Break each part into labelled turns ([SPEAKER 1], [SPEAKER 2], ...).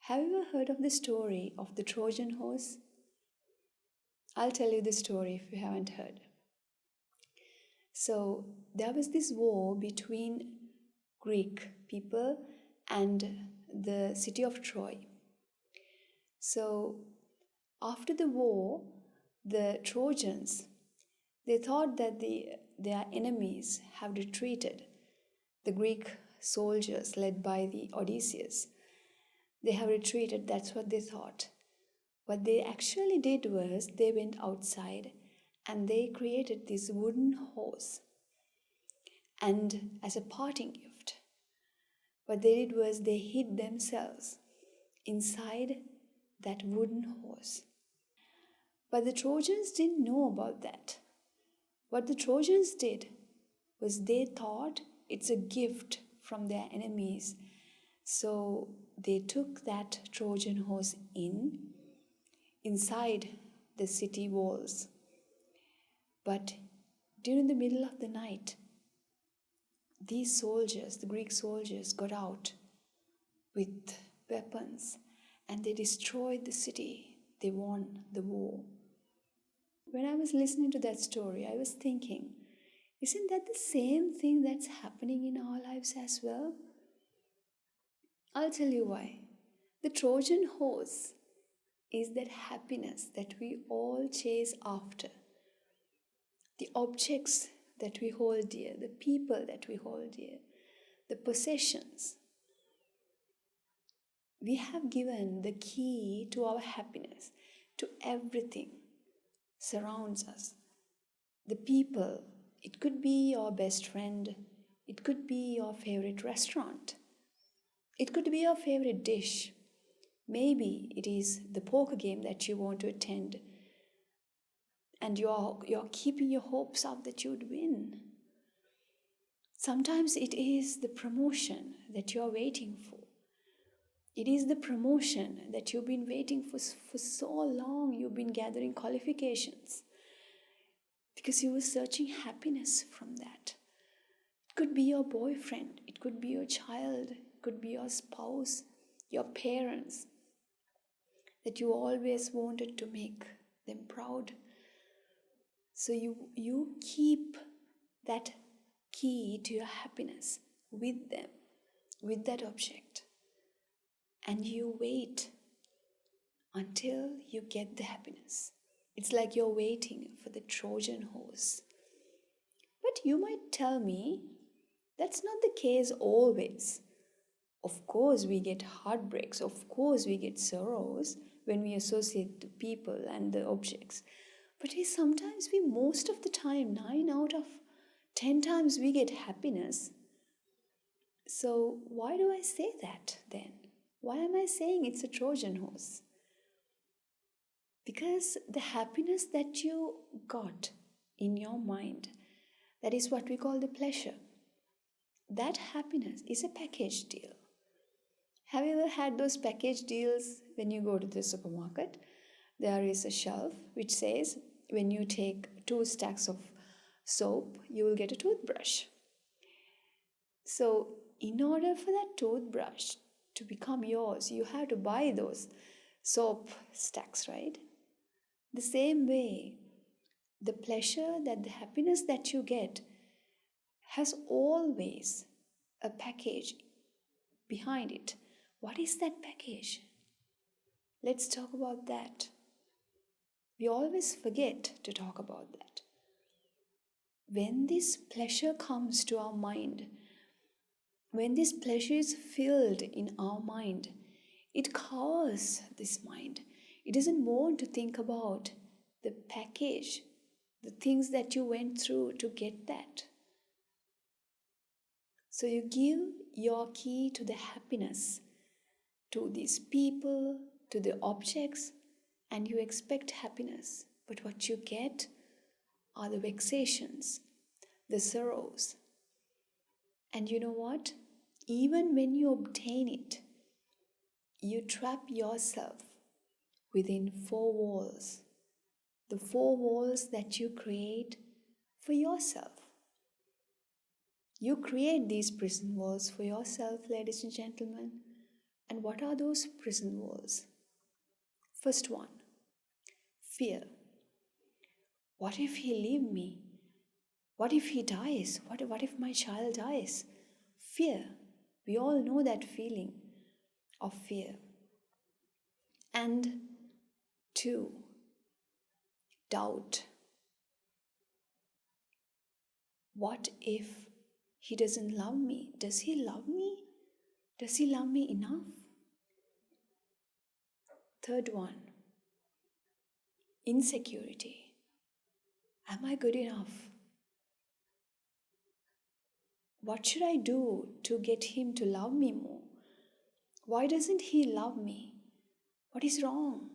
[SPEAKER 1] Have you ever heard of the story of the Trojan horse? I'll tell you the story if you haven't heard. So, there was this war between Greek people and the city of Troy. So, after the war, the Trojans, they thought that their enemies have retreated. The Greek soldiers led by the Odysseus, they have retreated, that's what they thought. What they actually did was they went outside and they created this wooden horse. And as a parting gift, what they did was they hid themselves inside that wooden horse. But the Trojans didn't know about that. What the Trojans did was they thought it's a gift from their enemies. So they took that Trojan horse inside the city walls. But during the middle of the night, these soldiers, the Greek soldiers, got out with weapons and they destroyed the city. They won the war. When I was listening to that story, I was thinking, isn't that the same thing that's happening in our lives as well? I'll tell you why. The Trojan horse is that happiness that we all chase after. The objects that we hold dear, the people that we hold dear, the possessions. We have given the key to our happiness, to everything surrounds us. The people, it could be your best friend, it could be your favorite restaurant, it could be your favorite dish. Maybe it is the poker game that you want to attend and you're keeping your hopes up that you would win. Sometimes it is the promotion that you are waiting for. It is the promotion that you've been waiting for so long. You've been gathering qualifications because you were searching happiness from that. It could be your boyfriend, it could be your child, it could be your spouse, your parents, that you always wanted to make them proud. So you keep that key to your happiness with them, with that object. And you wait until you get the happiness. It's like you're waiting for the Trojan horse. But you might tell me that's not the case always. Of course, we get heartbreaks. Of course, we get sorrows when we associate the people and the objects. But sometimes most of the time, 9 out of 10 times, we get happiness. So why do I say that then? Why am I saying it's a Trojan horse? Because the happiness that you got in your mind, that is what we call the pleasure. That happiness is a package deal. Have you ever had those package deals when you go to the supermarket? There is a shelf which says when you take 2 stacks of soap, you will get a toothbrush. So in order for that toothbrush to become yours, you have to buy those soap stacks, right? The same way, the pleasure, that the happiness that you get has always a package behind it. What is that package? Let's talk about that. We always forget to talk about that. When this pleasure comes to our mind, when this pleasure is filled in our mind, it covers this mind. It doesn't want to think about the package, the things that you went through to get that. So you give your key to the happiness, to these people, to the objects, and you expect happiness. But what you get are the vexations, the sorrows. And you know what? Even when you obtain it, you trap yourself within 4 walls. The 4 walls that you create for yourself. You create these prison walls for yourself, ladies and gentlemen. And what are those prison walls? First one, fear. What if he leave me? What if he dies? What if my child dies? Fear. We all know that feeling of fear. And two, doubt. What if he doesn't love me? Does he love me? Does he love me enough? Third one, insecurity. Am I good enough? What should I do to get him to love me more? Why doesn't he love me? What is wrong?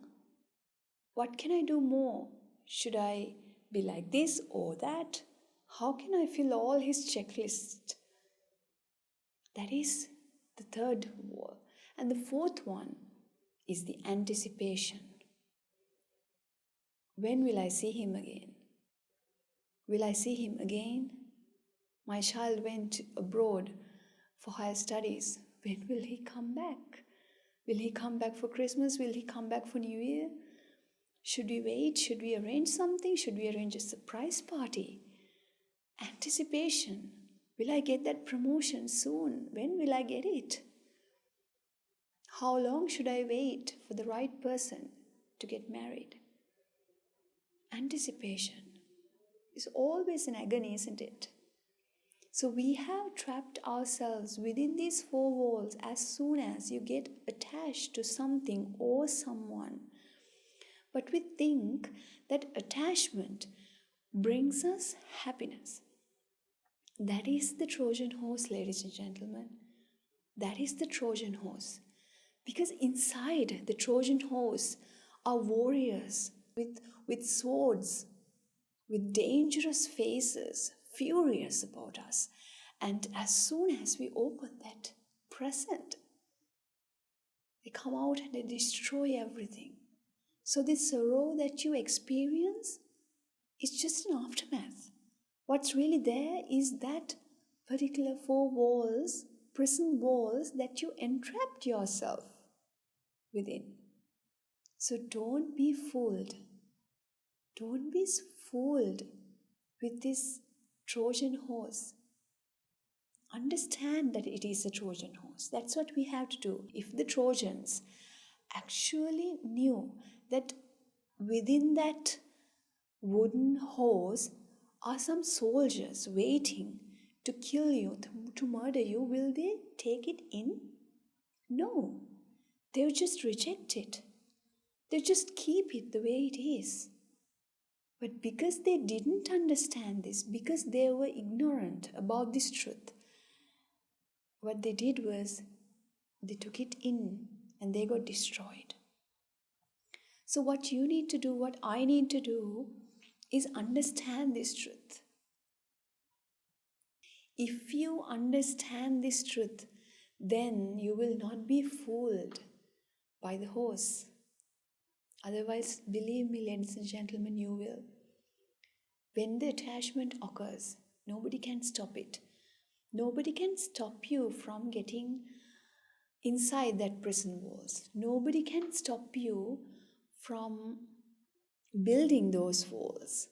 [SPEAKER 1] What can I do more? Should I be like this or that? How can I fill all his checklist? That is the third wall. And the fourth one is the anticipation. When will I see him again? Will I see him again? My child went abroad for higher studies. When will he come back? Will he come back for Christmas? Will he come back for New Year? Should we wait? Should we arrange something? Should we arrange a surprise party? Anticipation. Will I get that promotion soon? When will I get it? How long should I wait for the right person to get married? Anticipation is always an agony, isn't it? So we have trapped ourselves within these four walls as soon as you get attached to something or someone. But we think that attachment brings us happiness. That is the Trojan horse, ladies and gentlemen. That is the Trojan horse. Because inside the Trojan horse are warriors with swords, with dangerous faces, furious about us. And as soon as we open that present, they come out and they destroy everything. So the sorrow that you experience is just an aftermath. What's really there is that particular four walls, prison walls that you entrapped yourself within. So don't be fooled. Don't be fooled with this Trojan horse. Understand that it is a Trojan horse. That's what we have to do. If the Trojans actually knew that within that wooden horse are some soldiers waiting to kill you, to murder you, will they take it in? No. They'll just reject it. They'll just keep it the way it is. But because they didn't understand this, because they were ignorant about this truth, what they did was they took it in and they got destroyed. So what you need to do, what I need to do, is understand this truth. If you understand this truth, then you will not be fooled by the horse. Otherwise, believe me, ladies and gentlemen, you will. When the attachment occurs, nobody can stop it. Nobody can stop you from getting inside that prison walls. Nobody can stop you from building those walls,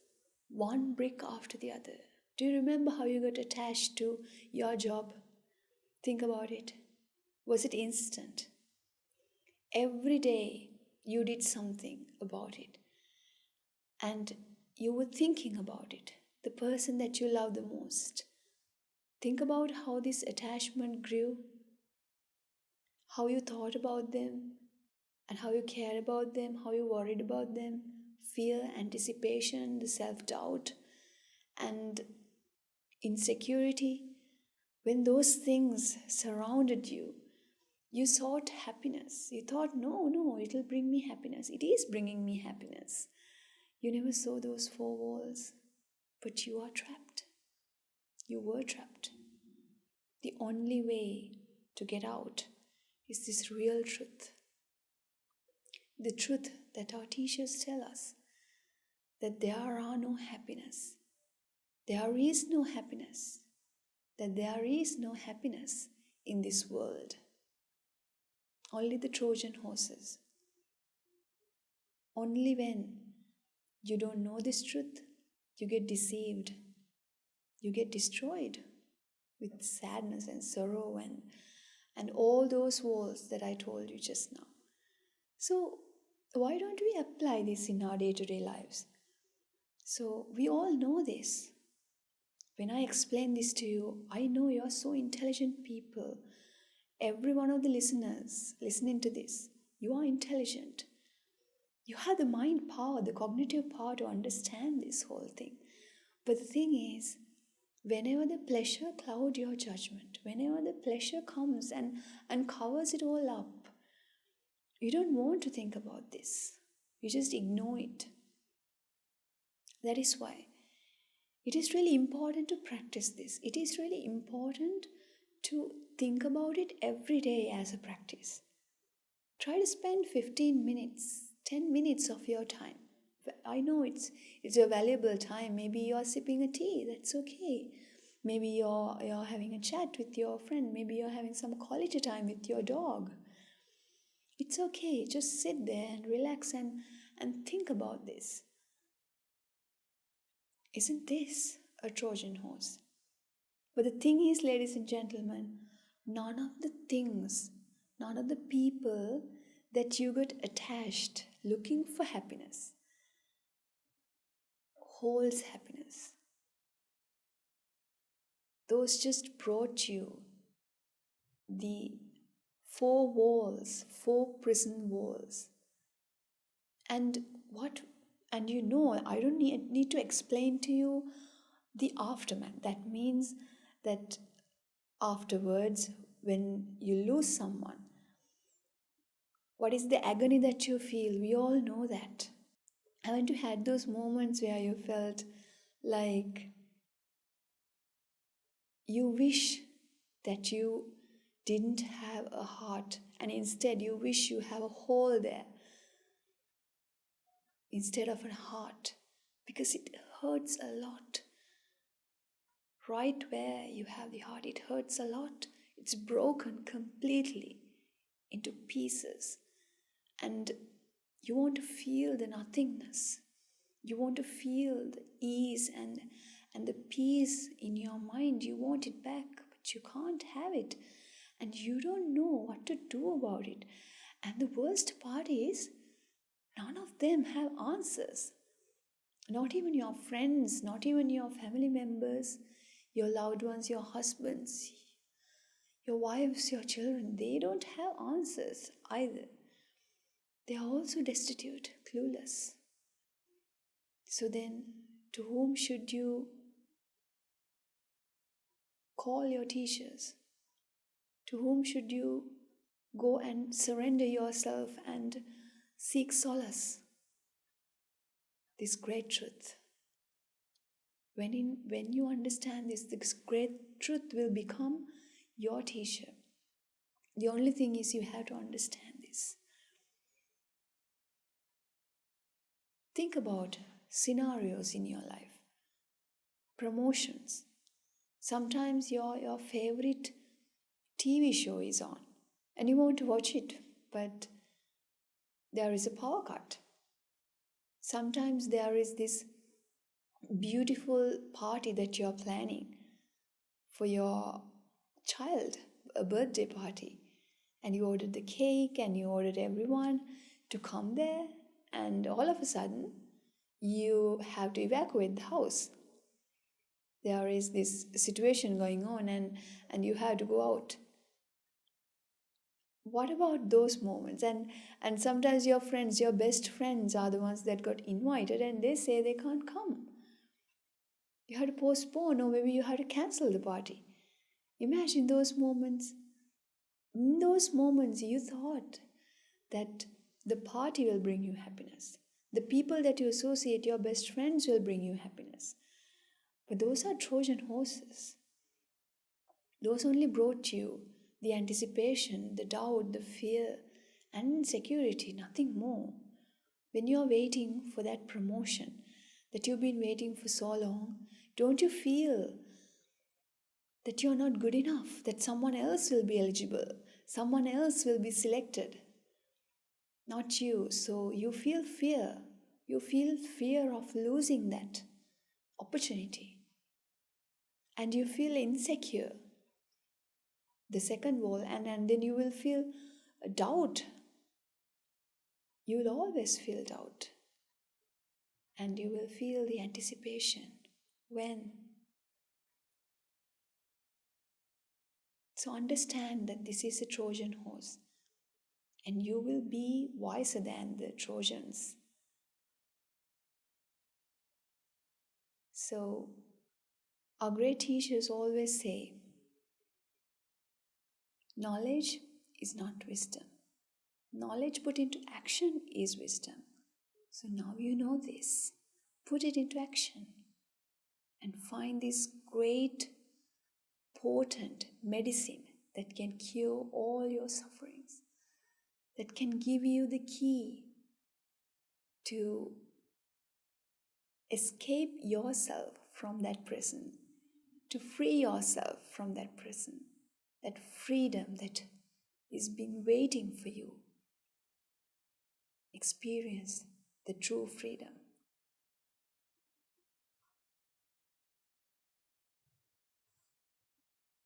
[SPEAKER 1] one brick after the other. Do you remember how you got attached to your job? Think about it. Was it instant? Every day you did something about it. And you were thinking about it, the person that you love the most. Think about how this attachment grew, how you thought about them, and how you cared about them, how you worried about them, fear, anticipation, the self-doubt, and insecurity. When those things surrounded you, you sought happiness. You thought, no, it'll bring me happiness. It is bringing me happiness. You never saw those four walls, but you are trapped. You were trapped. The only way to get out is this real truth. The truth that our teachers tell us, that there are no happiness. There is no happiness. That there is no happiness in this world. only the Trojan horses. Only when you don't know this truth, you get deceived, you get destroyed with sadness and sorrow and all those walls that I told you just now. So, why don't we apply this in our day to day lives? So, we all know this. When I explain this to you, I know you're so intelligent people. Every one of the listeners listening to this, you are intelligent. You have the mind power, the cognitive power to understand this whole thing. But the thing is, whenever the pleasure clouds your judgment, whenever the pleasure comes and covers it all up, you don't want to think about this. You just ignore it. That is why it is really important to practice this. It is really important to think about it every day as a practice. Try to spend 15 minutes, 10 minutes of your time. I know it's a valuable time. Maybe you're sipping a tea, that's okay. Maybe you're having a chat with your friend. Maybe you're having some quality time with your dog. It's okay. Just sit there and relax and think about this. Isn't this a Trojan horse? But the thing is, ladies and gentlemen, none of the things, none of the people that you got attached looking for happiness holds happiness. Those just brought you the four prison walls. And you know, I don't need to explain to you the aftermath. That means that afterwards, when you lose someone, what is the agony that you feel? We all know that. Haven't you had those moments where you felt like you wish that you didn't have a heart and instead you wish you have a hole there instead of a heart, because it hurts a lot. Right where you have the heart, it hurts a lot. It's broken completely into pieces, and you want to feel the nothingness. You want to feel the ease and the peace in your mind. You want it back, but you can't have it, and you don't know what to do about it. And the worst part is, none of them have answers. Not even your friends, not even your family members, your loved ones, your husbands, your wives, your children. They don't have answers either. They are also destitute, clueless. So then, to whom should you call your teachers? To whom should you go and surrender yourself and seek solace? This great truth. When you understand this great truth will become your teacher. The only thing is you have to understand this. Think about scenarios in your life. Promotions. Sometimes your favorite TV show is on and you want to watch it, but there is a power cut. Sometimes there is this beautiful party that you're planning for your child, a birthday party, and you ordered the cake and you ordered everyone to come there, and all of a sudden you have to evacuate the house. There is this situation going on and you have to go out. What about those moments? And sometimes your friends, your best friends are the ones that got invited and they say they can't come. You had to postpone, or maybe you had to cancel the party. Imagine those moments. In those moments, you thought that the party will bring you happiness. The people that you associate, your best friends, will bring you happiness. But those are Trojan horses. Those only brought you the anticipation, the doubt, the fear, and insecurity, nothing more. When you're waiting for that promotion that you've been waiting for so long, don't you feel that you're not good enough, that someone else will be eligible, Someone else will be selected, not you. So you feel fear. You feel fear of losing that opportunity. And you feel insecure. The second wall, and then you will feel doubt. You will always feel doubt. And you will feel the anticipation. When? So understand that this is a Trojan horse. And you will be wiser than the Trojans. So, our great teachers always say, knowledge is not wisdom. Knowledge put into action is wisdom. So now you know this. Put it into action and find this great, potent medicine that can cure all your sufferings, that can give you the key to escape yourself from that prison, to free yourself from that prison, that freedom that is been waiting for you. Experience the true freedom.